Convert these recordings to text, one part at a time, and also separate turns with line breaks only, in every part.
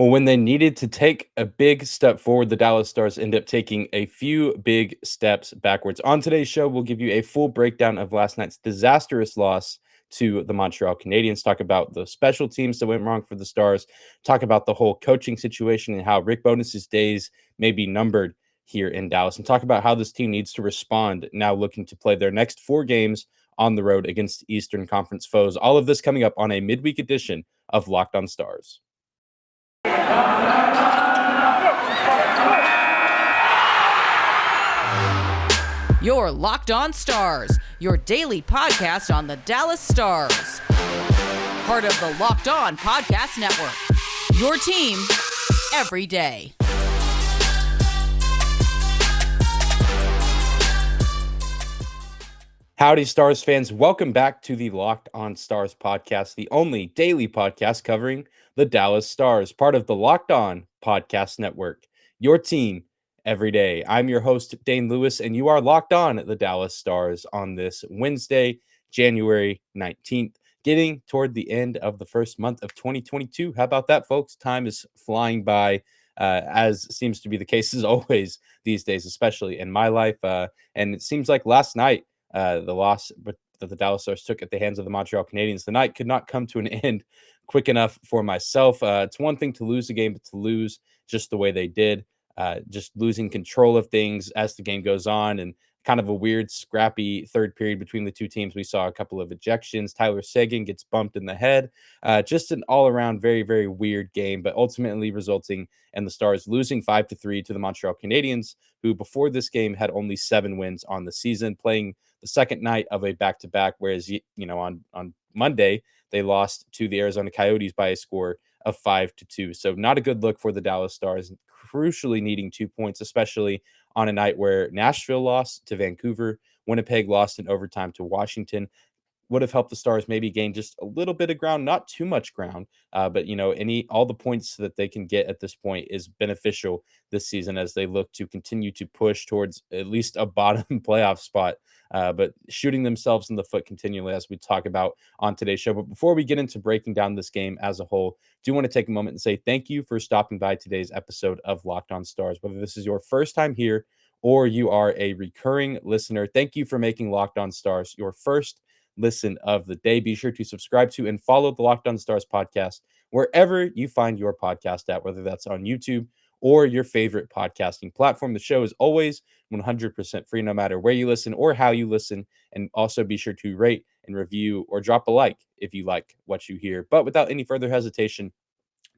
Well, when they needed to take a big step forward, the Dallas Stars end up taking a few big steps backwards. On today's show, we'll give you a full breakdown of last night's disastrous loss to the Montreal Canadiens, talk about the special teams that went wrong for the Stars, talk about the whole coaching situation and how Rick Bowness's days may be numbered here in Dallas, and talk about how this team needs to respond now looking to play their next 4 games on the road against Eastern Conference foes. All of this coming up on a midweek edition of Locked On Stars.
Your Locked On Stars, your daily podcast on the Dallas Stars. Part of the Locked On Podcast Network. Your team every day.
Howdy, Stars fans. Welcome back to the Locked On Stars podcast, the only daily podcast covering the Dallas Stars, part of the Locked On Podcast Network. Your team every day. I'm your host, Dane Lewis, and you are locked on the Dallas Stars on this Wednesday, January 19th, getting toward the end of the first month of 2022. How about that, folks? Time is flying by, as seems to be the case as always these days, especially in my life. And it seems like last night, the loss that the Dallas Stars took at the hands of the Montreal Canadiens, the night could not come to an end quick enough for myself. It's one thing to lose a game, but to lose just the way they did, just losing control of things as the game goes on, and kind of a weird, scrappy third period between the two teams. We saw a couple of ejections. Tyler Seguin gets bumped in the head. Just an all-around very, very weird game, but ultimately resulting in the Stars losing 5-3 to the Montreal Canadiens, who before this game had only 7 wins on the season, playing the second night of a back-to-back, whereas, on Monday, they lost to the Arizona Coyotes by a score of 5-2. So not a good look for the Dallas Stars, crucially needing 2 points, especially on a night where Nashville lost to Vancouver, Winnipeg lost in overtime to Washington. Would have helped the Stars maybe gain just a little bit of ground, not too much ground, but all the points that they can get at this point is beneficial this season as they look to continue to push towards at least a bottom playoff spot, but shooting themselves in the foot continually, as we talk about on today's show. But before we get into breaking down this game as a whole, do want to take a moment and say thank you for stopping by today's episode of Locked On Stars. Whether this is your first time here or you are a recurring listener, thank you for making Locked On Stars your first listen of the day. Be sure to subscribe to and follow the Locked On Stars podcast wherever you find your podcast at, whether that's on YouTube or your favorite podcasting platform. The show is always 100% free, no matter where you listen or how you listen. And also be sure to rate and review or drop a like if you like what you hear. But without any further hesitation,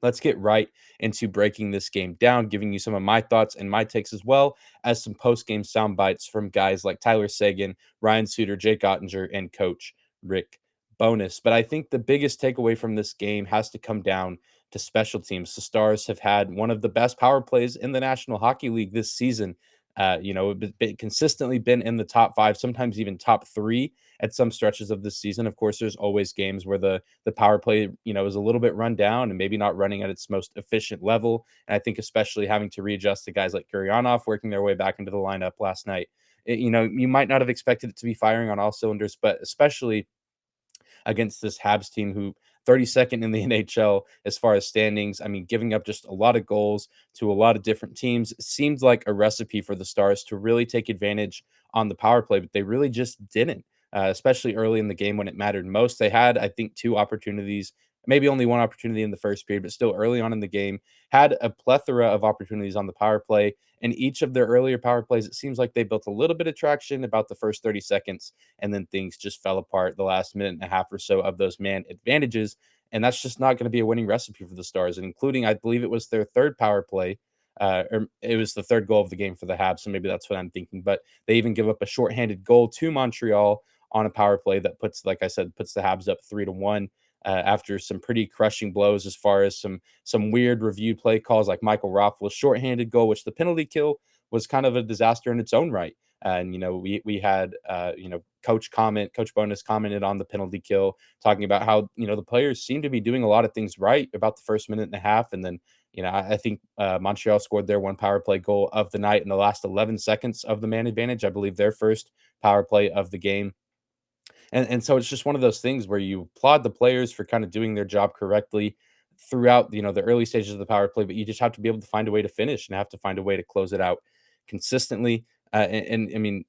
let's get right into breaking this game down, giving you some of my thoughts and my takes, as well as some post-game sound bites from guys like Tyler Seguin, Ryan Suter, Jake Oettinger, and Coach Rick Bowness. But I think the biggest takeaway from this game has to come down to special teams. The Stars have had one of the best power plays in the National Hockey League this season. Consistently been in the top 5, sometimes even top 3 at some stretches of this season. Of course, there's always games where the power play, is a little bit run down and maybe not running at its most efficient level. And I think especially having to readjust to guys like Gurianov working their way back into the lineup last night. You might not have expected it to be firing on all cylinders, but especially against this Habs team who 32nd in the NHL as far as standings. I mean, giving up just a lot of goals to a lot of different teams seemed like a recipe for the Stars to really take advantage on the power play, but they really just didn't, especially early in the game when it mattered most. They had, I think, 2 opportunities, maybe only 1 opportunity in the first period, but still early on in the game, had a plethora of opportunities on the power play. And each of their earlier power plays, it seems like they built a little bit of traction about the first 30 seconds, and then things just fell apart the last minute and a half or so of those man advantages. And that's just not going to be a winning recipe for the Stars, and including, I believe it was their third power play, or it was the third goal of the game for the Habs. So maybe that's what I'm thinking. But they even give up a shorthanded goal to Montreal on a power play that puts, like I said, puts the Habs up 3-1. After some pretty crushing blows, as far as some weird review play calls, like Michael Raffl's shorthanded goal, which the penalty kill was kind of a disaster in its own right. And we had Coach Bowness commented on the penalty kill, talking about how the players seem to be doing a lot of things right about the first minute and a half, and then I think Montreal scored their 1 power play goal of the night in the last 11 seconds of the man advantage. I believe their first power play of the game. And so it's just one of those things where you applaud the players for kind of doing their job correctly. throughout, the early stages of the power play, but you just have to be able to find a way to finish and have to find a way to close it out consistently. And I mean,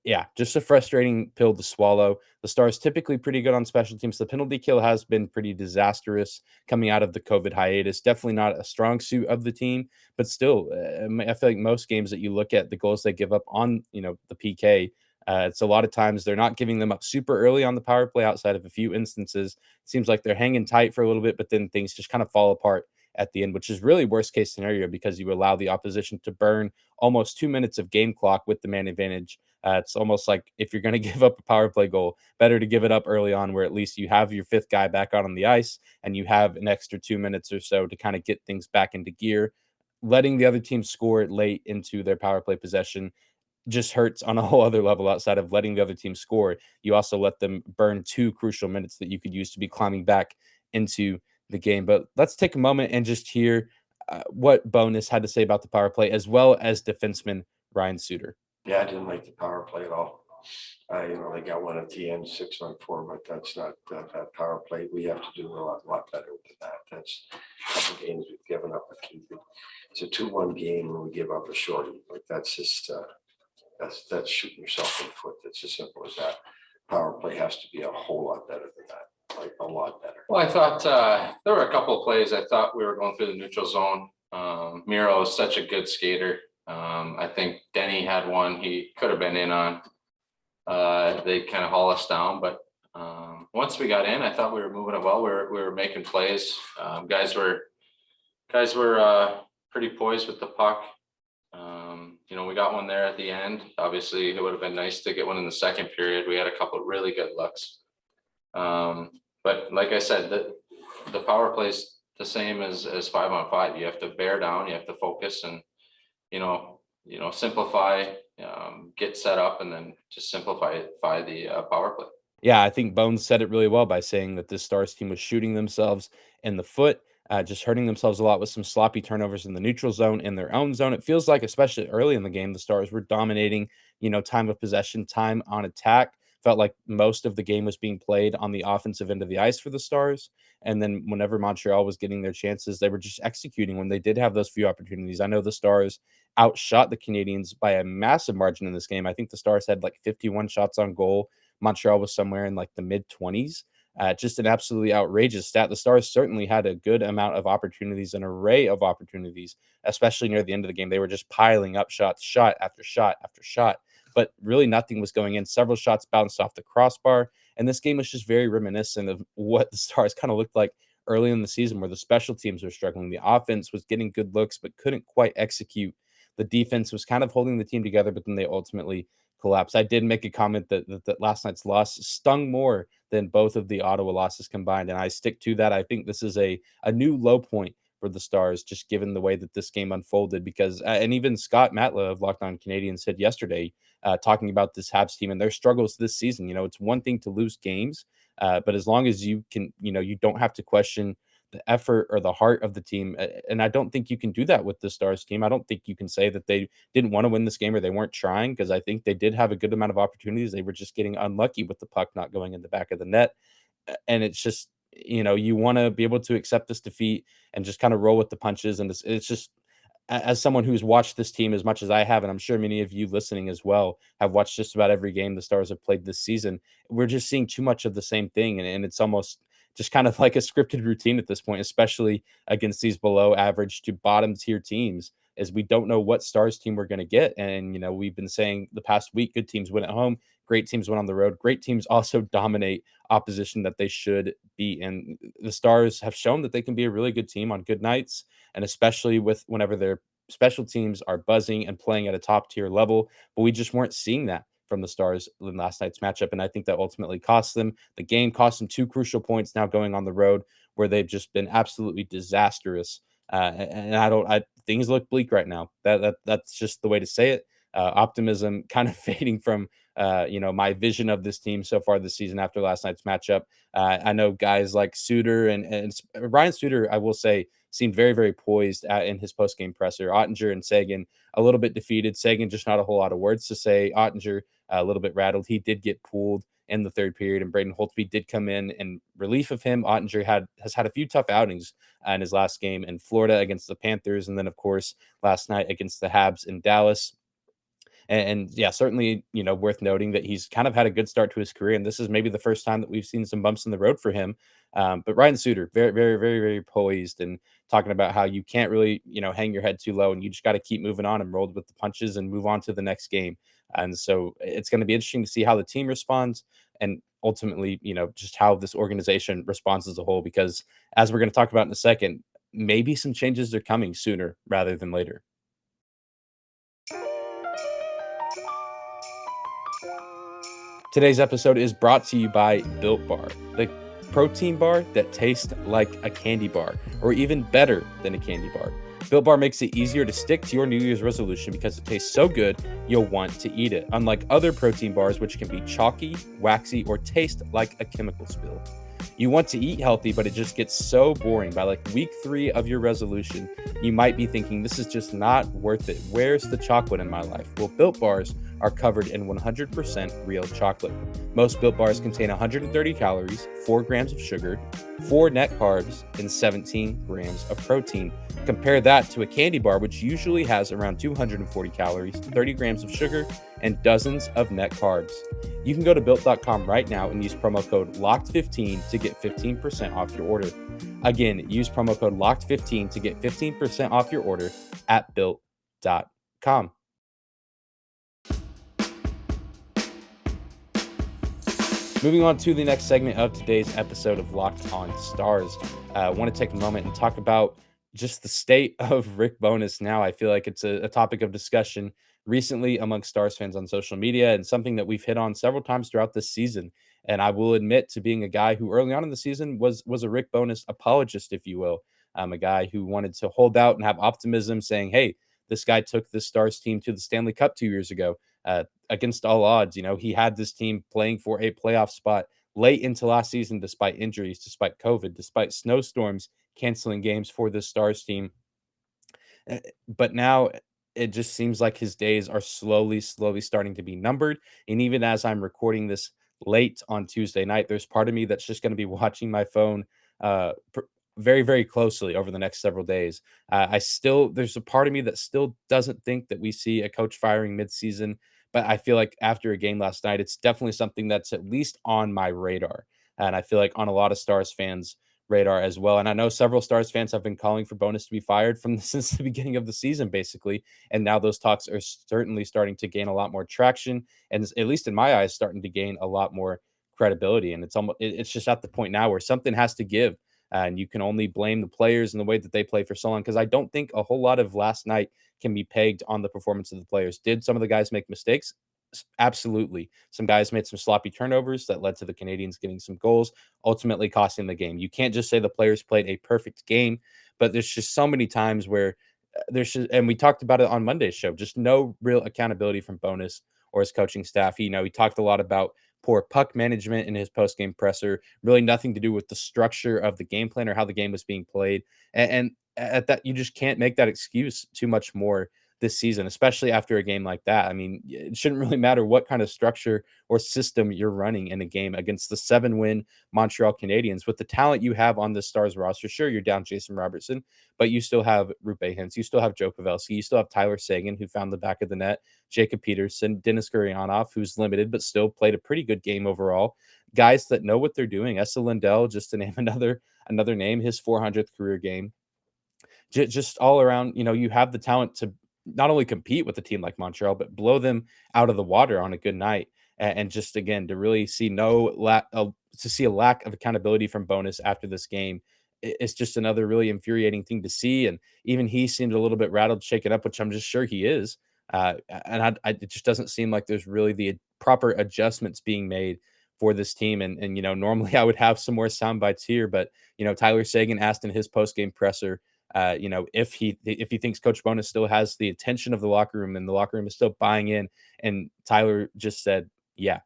yeah, just a frustrating pill to swallow. The Stars typically pretty good on special teams. The penalty kill has been pretty disastrous coming out of the COVID hiatus. Definitely not a strong suit of the team, but still, I feel like most games that you look at the goals they give up on, the PK, it's a lot of times they're not giving them up super early on the power play outside of a few instances. It seems like they're hanging tight for a little bit, but then things just kind of fall apart at the end, which is really worst case scenario because you allow the opposition to burn almost 2 minutes of game clock with the man advantage. It's almost like if you're going to give up a power play goal, better to give it up early on where at least you have your fifth guy back out on the ice and you have an extra 2 minutes or so to kind of get things back into gear. Letting the other team score it late into their power play possession just hurts on a whole other level outside of letting the other team score. You also let them burn 2 crucial minutes that you could use to be climbing back into the game. But let's take a moment and just hear what Bowness had to say about the power play, as well as defenseman Ryan Suter.
Yeah, I didn't like the power play at all. They got one at the end, 6-on-4, but that's not that power play. We have to do a lot better with that. That's a couple games we've given up a key. It's a 2-1 game and we give up a shorty. Like that's just that's shooting yourself in the foot. It's as simple as that. Power play has to be a whole lot better than that. Like a lot better.
Well, I thought there were a couple of plays I thought we were going through the neutral zone. Miro is such a good skater. I think Denny had one he could have been in on. They kind of haul us down, but once we got in, I thought we were moving it well. We were making plays. Guys were pretty poised with the puck. We got one there at the end. Obviously, it would have been nice to get one in the second period. We had a couple of really good looks. But like I said, the power play's the same as 5-on-5. You have to bear down, you have to focus and, simplify, get set up and then just simplify the power play.
Yeah, I think Bones said it really well by saying that this Stars team was shooting themselves in the foot, just hurting themselves a lot with some sloppy turnovers in the neutral zone, in their own zone. It feels like, especially early in the game, the Stars were dominating, time of possession, time on attack. Felt like most of the game was being played on the offensive end of the ice for the Stars. And then whenever Montreal was getting their chances, they were just executing when they did have those few opportunities. I know the Stars outshot the Canadiens by a massive margin in this game. I think the Stars had like 51 shots on goal. Montreal was somewhere in like the mid 20s. Just an absolutely outrageous stat. The Stars certainly had a good amount of opportunities, an array of opportunities, especially near the end of the game. They were just piling up shots, shot after shot after shot, but really nothing was going in. Several shots bounced off the crossbar, and this game was just very reminiscent of what the Stars kind of looked like early in the season, where the special teams were struggling. The offense was getting good looks, but couldn't quite execute. The defense was kind of holding the team together, but then they ultimately collapsed. I did make a comment that last night's loss stung more than both of the Ottawa losses combined, and I stick to that. I think this is a new low point for the Stars, just given the way that this game unfolded. Because and even Scott Matla of Locked On Canadiens said yesterday, talking about this Habs team and their struggles this season. It's one thing to lose games, but as long as you can, you don't have to question the effort or the heart of the team. And I don't think you can do that with the Stars team. I don't think you can say that they didn't want to win this game or they weren't trying, because I think they did have a good amount of opportunities. They were just getting unlucky with the puck not going in the back of the net. And it's just, you want to be able to accept this defeat and just kind of roll with the punches. And it's just, as someone who's watched this team as much as I have, and I'm sure many of you listening as well have watched just about every game the Stars have played this season, we're just seeing too much of the same thing. And it's almost just kind of like a scripted routine at this point, especially against these below average to bottom tier teams, is we don't know what Stars team we're going to get. And, we've been saying the past week, good teams win at home, great teams win on the road. Great teams also dominate opposition that they should be in. The Stars have shown that they can be a really good team on good nights, and especially whenever their special teams are buzzing and playing at a top tier level. But we just weren't seeing that from the Stars in last night's matchup. And I think that ultimately cost them the game, cost them 2 crucial points now going on the road, where they've just been absolutely disastrous. And things look bleak right now. That's just the way to say it. Optimism kind of fading from, my vision of this team so far this season after last night's matchup. I know guys like Suter and Ryan Suter, I will say, seemed very, very poised in his post-game presser. Oettinger and Seguin a little bit defeated. Seguin just not a whole lot of words to say. Oettinger a little bit rattled. He did get pulled in the third period, and Braden Holtby did come in relief of him. Oettinger has had a few tough outings in his last game in Florida against the Panthers, and then of course last night against the Habs in Dallas. And yeah, certainly, worth noting that he's kind of had a good start to his career. And this is maybe the first time that we've seen some bumps in the road for him. But Ryan Suter, very, very, very, very poised and talking about how you can't really, hang your head too low and you just got to keep moving on and roll with the punches and move on to the next game. And so it's going to be interesting to see how the team responds and ultimately, just how this organization responds as a whole, because as we're going to talk about in a second, maybe some changes are coming sooner rather than later. Today's episode is brought to you by Built Bar, the protein bar that tastes like a candy bar, or even better than a candy bar. Built Bar makes it easier to stick to your New Year's resolution because it tastes so good, you'll want to eat it, unlike other protein bars, which can be chalky, waxy, or taste like a chemical spill. You want to eat healthy, but it just gets so boring. By like week 3 of your resolution, you might be thinking, this is just not worth it. Where's the chocolate in my life? Well, Built Bars are covered in 100% real chocolate. Most Built Bars contain 130 calories, 4 grams of sugar, 4 net carbs, and 17 grams of protein. Compare that to a candy bar, which usually has around 240 calories, 30 grams of sugar, and dozens of net carbs. You can go to built.com right now and use promo code LOCKED15 to get 15% off your order. Again, use promo code LOCKED15 to get 15% off your order at built.com. Moving on to the next segment of today's episode of Locked On Stars. I want to take a moment and talk about just the state of Rick Bowness now. I feel like it's a topic of discussion recently amongst Stars fans on social media and something that we've hit on several times throughout this season. And I will admit to being a guy who early on in the season was a Rick Bowness apologist, if you will. A guy who wanted to hold out and have optimism, saying, hey, this guy took this Stars team to the Stanley Cup 2 years ago. Against all odds, he had this team playing for a playoff spot late into last season, despite injuries, despite COVID, despite snowstorms canceling games for this Stars team. But now it just seems like his days are slowly starting to be numbered. And even as I'm recording this late on Tuesday night, there's part of me that's just going to be watching my phone very, very closely over the next several days. There's a part of me that still doesn't think that we see a coach firing midseason, but I feel like after a game last night, it's definitely something that's at least on my radar. And I feel like on a lot of Stars fans' radar as well. And I know several Stars fans have been calling for Bowness to be fired since the beginning of the season, basically. And now those talks are certainly starting to gain a lot more traction, and at least in my eyes, starting to gain a lot more credibility. And it's just at the point now where something has to give. And you can only blame the players and the way that they play for so long, because I don't think a whole lot of last night can be pegged on the performance of the players. Did some of the guys make mistakes? Absolutely. Some guys made some sloppy turnovers that led to the Canadiens getting some goals, ultimately costing the game. You can't just say the players played a perfect game, but there's just so many times where and we talked about it on Monday's show, just no real accountability from Bowness or his coaching staff. He talked a lot about poor puck management in his post-game presser, really nothing to do with the structure of the game plan or how the game was being played. And at that, you just can't make that excuse too much more this season, especially after a game like that. I mean, it shouldn't really matter what kind of structure or system you're running in a game against the 7-win Montreal Canadiens. With the talent you have on the Stars roster, sure, you're down Jason Robertson, but you still have Rupe Hintz, you still have Joe Pavelski, you still have Tyler Seguin, who found the back of the net, Jacob Peterson, Denis Gurianov, who's limited but still played a pretty good game overall. Guys that know what they're doing. Esa Lindell, just to name another name, his 400th career game. Just all around, you have the talent to not only compete with a team like Montreal, but blow them out of the water on a good night. And just again, to really see to see a lack of accountability from Bowness after this game, it's just another really infuriating thing to see. And even he seemed a little bit rattled, shaken up, which I'm just sure he is. It just doesn't seem like there's really the proper adjustments being made for this team. And normally I would have some more sound bites here, but Tyler Seguin asked in his post game presser, if he thinks Coach Bowness still has the attention of the locker room and the locker room is still buying in. And Tyler just said, yeah,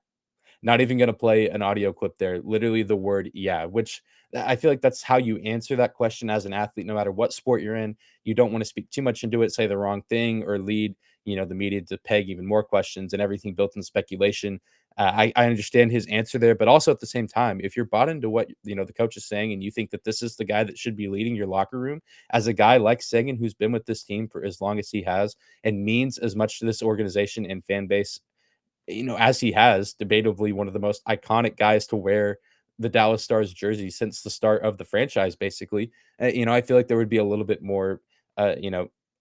not even going to play an audio clip there. Literally the word, yeah, which I feel like that's how you answer that question as an athlete, no matter what sport you're in. You don't want to speak too much into it, say the wrong thing, or lead, the media to peg even more questions and everything built in speculation. I understand his answer there, but also at the same time, if you're bought into what the coach is saying, and you think that this is the guy that should be leading your locker room, as a guy like Seguin who's been with this team for as long as he has and means as much to this organization and fan base, as he has, debatably one of the most iconic guys to wear the Dallas Stars jersey since the start of the franchise, basically. I feel like there would be a little bit more,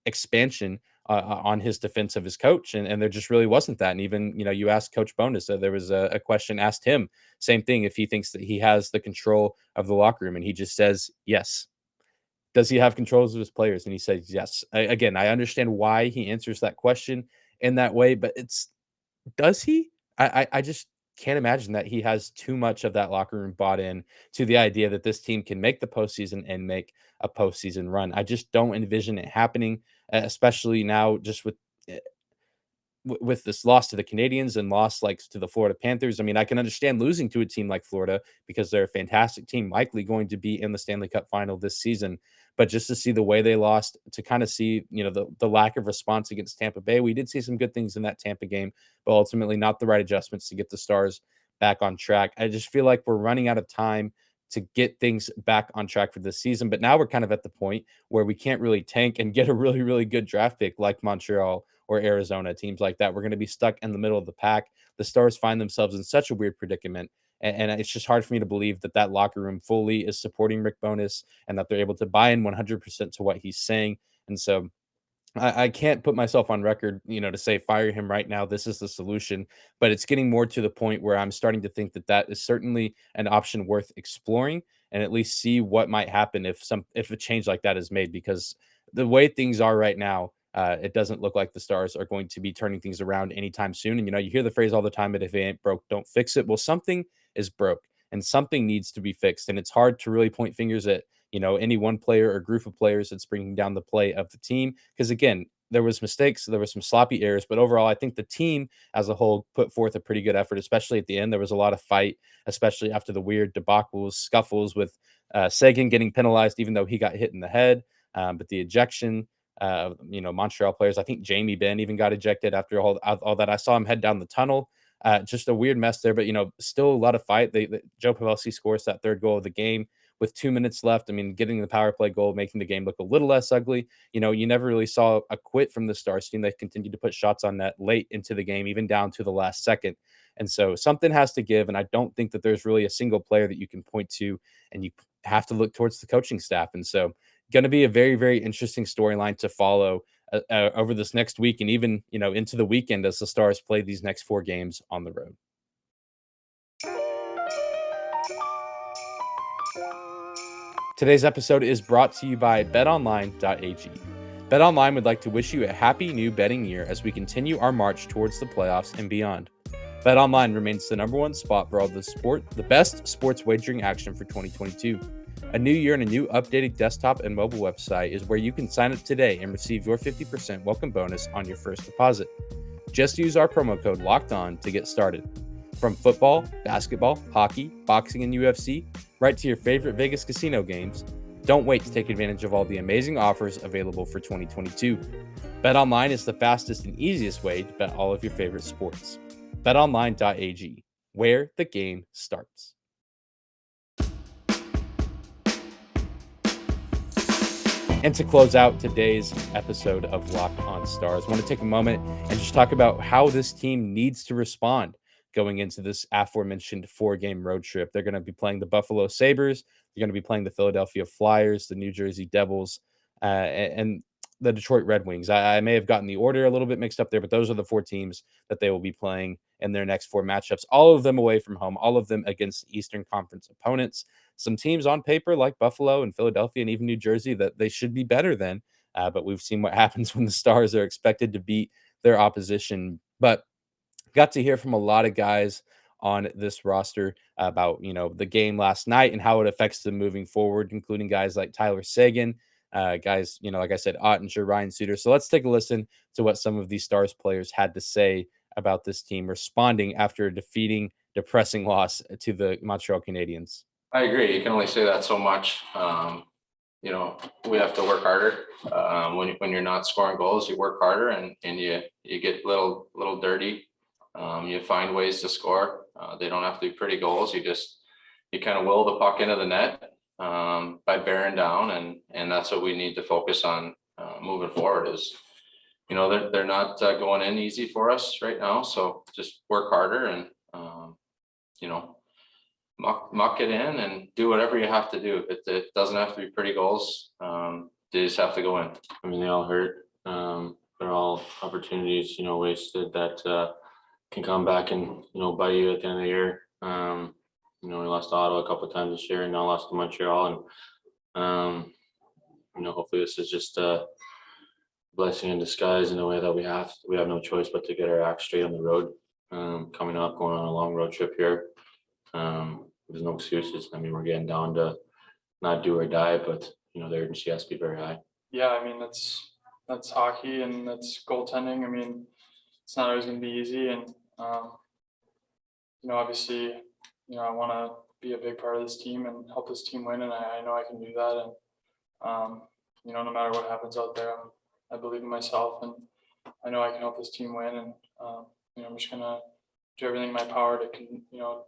expansion on his defense of his coach, and there just really wasn't that. And even, you asked Coach Bowness, there was a question asked him, same thing, if he thinks that he has the control of the locker room, and he just says yes. Does he have controls of his players? And he says yes. Again, I understand why he answers that question in that way, but does he? I just can't imagine that he has too much of that locker room bought in to the idea that this team can make the postseason and make a postseason run. I just don't envision it happening, especially now just eh, with this loss to the Canadiens and loss like to the Florida Panthers. I mean, I can understand losing to a team like Florida because they're a fantastic team, likely going to be in the Stanley Cup final this season. But just to see the way they lost, to kind of see, the lack of response against Tampa Bay, we did see some good things in that Tampa game, but ultimately not the right adjustments to get the Stars back on track. I just feel like we're running out of time to get things back on track for this season. But now we're kind of at the point where we can't really tank and get a really, really good draft pick like Montreal or Arizona, teams like that. We're going to be stuck in the middle of the pack. The Stars find themselves in such a weird predicament. And it's just hard for me to believe that that locker room fully is supporting Rick Bowness and that they're able to buy in 100% to what he's saying. And so I can't put myself on record, to say fire him right now. This is the solution, but it's getting more to the point where I'm starting to think that that is certainly an option worth exploring, and at least see what might happen if a change like that is made. Because the way things are right now, it doesn't look like the Stars are going to be turning things around anytime soon. And you hear the phrase all the time, "But if it ain't broke, don't fix it." Well, something is broke, and something needs to be fixed. And it's hard to really point fingers at any one player or group of players that's bringing down the play of the team. Because again, there was mistakes, there was some sloppy errors, but overall, I think the team as a whole put forth a pretty good effort, especially at the end. There was a lot of fight, especially after the weird debacles, scuffles with Seguin getting penalized, even though he got hit in the head. But the ejection, Montreal players, I think Jamie Benn even got ejected after all that. I saw him head down the tunnel. Just a weird mess there, but still a lot of fight. Joe Pavelski scores that third goal of the game with 2 minutes left. I mean, getting the power play goal, making the game look a little less ugly. You never really saw a quit from the Stars team. They continued to put shots on net late into the game, even down to the last second. And so something has to give. And I don't think that there's really a single player that you can point to, and you have to look towards the coaching staff. And so, going to be a very, very interesting storyline to follow over this next week, and even into the weekend as the Stars play these next 4 games on the road. Today's episode is brought to you by BetOnline.ag. BetOnline would like to wish you a happy new betting year as we continue our march towards the playoffs and beyond. BetOnline remains the #1 spot for all the best sports wagering action for 2022. A new year and a new updated desktop and mobile website is where you can sign up today and receive your 50% welcome bonus on your first deposit. Just use our promo code LOCKEDON to get started. From football, basketball, hockey, boxing, and UFC, right to your favorite Vegas casino games, don't wait to take advantage of all the amazing offers available for 2022. BetOnline is the fastest and easiest way to bet all of your favorite sports. BetOnline.ag, where the game starts. And to close out today's episode of Locked On Stars, I want to take a moment and just talk about how this team needs to respond going into this aforementioned 4-game road trip. They're going to be playing the Buffalo Sabres. They're going to be playing the Philadelphia Flyers, the New Jersey Devils, and the Detroit Red Wings. I may have gotten the order a little bit mixed up there, but those are the 4 teams that they will be playing in their next 4 matchups, all of them away from home, all of them against Eastern Conference opponents. Some teams on paper like Buffalo and Philadelphia and even New Jersey that they should be better than, but we've seen what happens when the Stars are expected to beat their opposition. But got to hear from a lot of guys on this roster about, the game last night and how it affects them moving forward, including guys like Tyler Seguin, guys, like I said, Oettinger, Ryan Suter. So let's take a listen to what some of these Stars players had to say about this team responding after a depressing loss to the Montreal Canadiens.
I agree. You can only say that so much. we have to work harder. When you're not scoring goals, you work harder and you get little dirty. You find ways to score. They don't have to be pretty goals. You kind of will the puck into the net by bearing down, and that's what we need to focus on moving forward. Is they're not going in easy for us right now, so just work harder and muck it in and do whatever you have to do. It doesn't have to be pretty goals. They just have to go in.
I mean, they all hurt. They're all opportunities, wasted that can come back and, bite you at the end of the year. We lost to Ottawa a couple of times this year and now lost to Montreal. And, hopefully this is just a blessing in disguise in a way that we have no choice but to get our act straight on the road. Coming up, going on a long road trip here. There's no excuses. I mean, we're getting down to not do or die, but the urgency has to be very high.
Yeah, I mean that's hockey and that's goaltending. I mean, it's not always going to be easy, and obviously, I want to be a big part of this team and help this team win, and I know I can do that. And no matter what happens out there, I believe in myself, and I know I can help this team win. And I'm just gonna do everything in my power to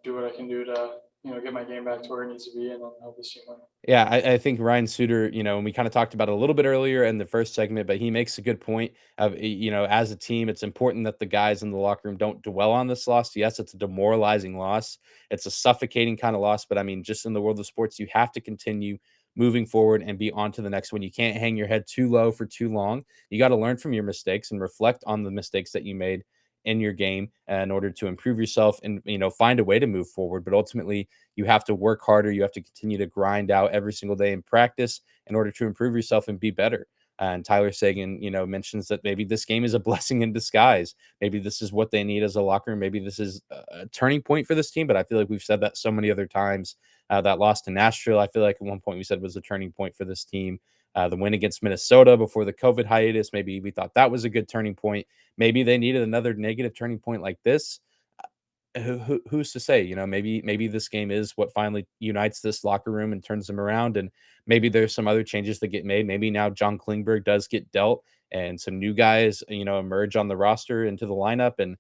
do what I can do to get my game back to where it needs to be and then help this team win.
Yeah, I think Ryan Suter, and we kind of talked about it a little bit earlier in the first segment, but he makes a good point of, as a team, it's important that the guys in the locker room don't dwell on this loss. Yes, it's a demoralizing loss. It's a suffocating kind of loss, but I mean, just in the world of sports, you have to continue moving forward and be on to the next one. You can't hang your head too low for too long. You got to learn from your mistakes and reflect on the mistakes that you made in your game in order to improve yourself and find a way to move forward. But ultimately, you have to work harder. You have to continue to grind out every single day in practice in order to improve yourself and be better. And Tyler Seguin, mentions that maybe this game is a blessing in disguise. Maybe this is what they need as a locker room. Maybe this is a turning point for this team. But I feel like we've said that so many other times. That loss to Nashville, I feel like at one point we said was a turning point for this team. The win against Minnesota before the COVID hiatus, maybe we thought that was a good turning point. Maybe they needed another negative turning point like this. Who's to say? Maybe this game is what finally unites this locker room and turns them around. And maybe there's some other changes that get made. Maybe now John Klingberg does get dealt, and some new guys, emerge on the roster into the lineup. And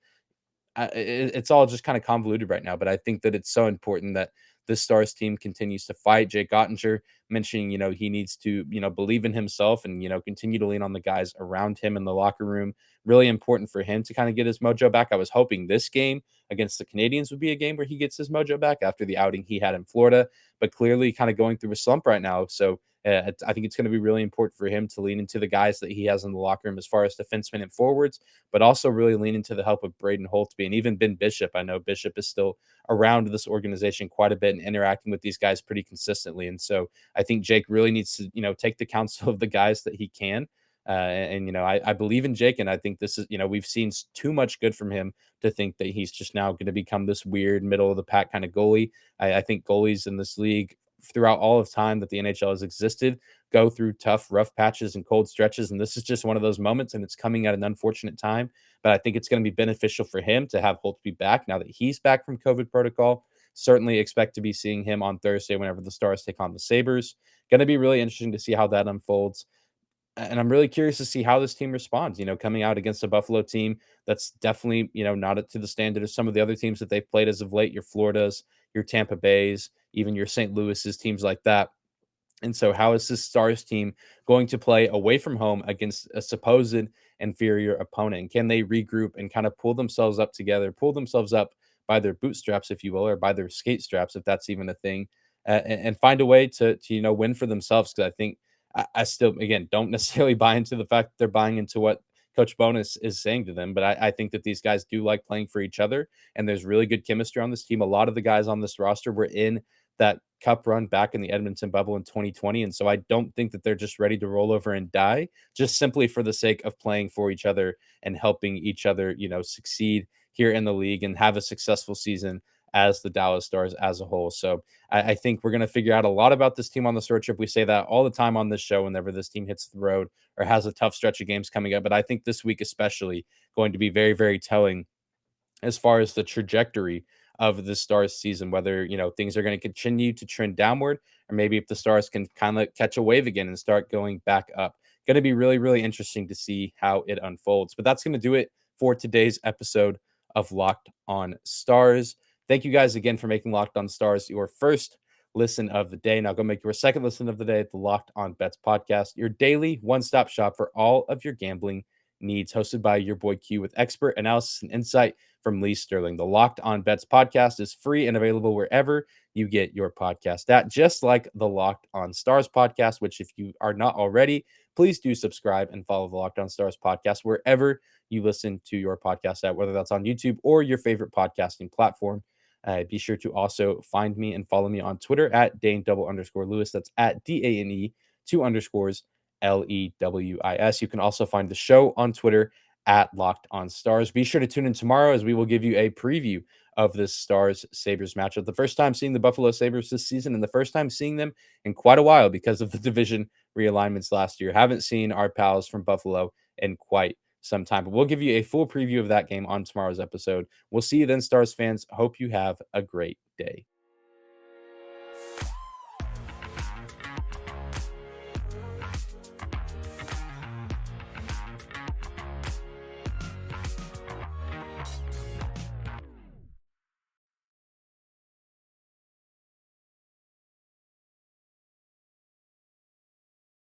it's all just kind of convoluted right now. But I think that it's so important that this Stars team continues to fight. Jake Oettinger mentioning, he needs to, believe in himself and, continue to lean on the guys around him in the locker room. Really important for him to kind of get his mojo back. I was hoping this game against the Canadiens would be a game where he gets his mojo back after the outing he had in Florida, but clearly kind of going through a slump right now. So I think it's going to be really important for him to lean into the guys that he has in the locker room as far as defensemen and forwards, but also really lean into the help of Braden Holtby and even Ben Bishop. I know Bishop is still around this organization quite a bit and interacting with these guys pretty consistently. And so I think Jake really needs to, take the counsel of the guys that he can. I believe in Jake, and I think this is, we've seen too much good from him to think that he's just now going to become this weird middle of the pack kind of goalie. I think goalies in this league throughout all of time that the NHL has existed go through tough, rough patches and cold stretches. And this is just one of those moments, and it's coming at an unfortunate time. But I think it's going to be beneficial for him to have Holtby back now that he's back from COVID protocol. Certainly expect to be seeing him on Thursday whenever the Stars take on the Sabres. Going to be really interesting to see how that unfolds. And I'm really curious to see how this team responds, coming out against a Buffalo team that's definitely, not up to the standard of some of the other teams that they've played as of late, your Floridas, your Tampa Bays, even your St. Louis's, teams like that. And so how is this Stars team going to play away from home against a supposed inferior opponent? Can they regroup and kind of pull themselves up together, pull themselves up by their bootstraps, if you will, or by their skate straps, if that's even a thing, and find a way to win for themselves? Because I think I still, again, don't necessarily buy into the fact that they're buying into what Coach Bowness is saying to them. But I think that these guys do like playing for each other, and there's really good chemistry on this team. A lot of the guys on this roster were in that cup run back in the Edmonton bubble in 2020. And so I don't think that they're just ready to roll over and die just simply for the sake of playing for each other and helping each other, succeed here in the league and have a successful season as the Dallas Stars as a whole. So I think we're going to figure out a lot about this team on the short trip. We say that all the time on this show whenever this team hits the road or has a tough stretch of games coming up. But I think this week especially going to be very, very telling as far as the trajectory of the Stars season, whether, things are going to continue to trend downward, or maybe if the Stars can kind of catch a wave again and start going back up. Going to be really, really interesting to see how it unfolds. But that's going to do it for today's episode of Locked on Stars. Thank you guys again for making Locked on Stars your first listen of the day. Now go make your second listen of the day at the Locked on Bets podcast, your daily one-stop shop for all of your gambling needs, hosted by your boy Q with expert analysis and insight from Lee Sterling. The Locked on Bets podcast is free and available wherever you get your podcast at, just like the Locked on Stars podcast, which if you are not already, please do subscribe and follow the Locked on Stars podcast wherever you listen to your podcast at, whether that's on YouTube or your favorite podcasting platform. Be sure to also find me and follow me on Twitter at Dane_Lewis. That's at DANE 2_LEWIS. You can also find the show on Twitter at Locked on Stars. Be sure to tune in tomorrow as we will give you a preview of this Stars Sabres matchup. The first time seeing the Buffalo Sabres this season, and the first time seeing them in quite a while because of the division realignments last year. Haven't seen our pals from Buffalo in quite some time, but we'll give you a full preview of that game on tomorrow's episode. We'll see you then, Stars fans. Hope you have a great day.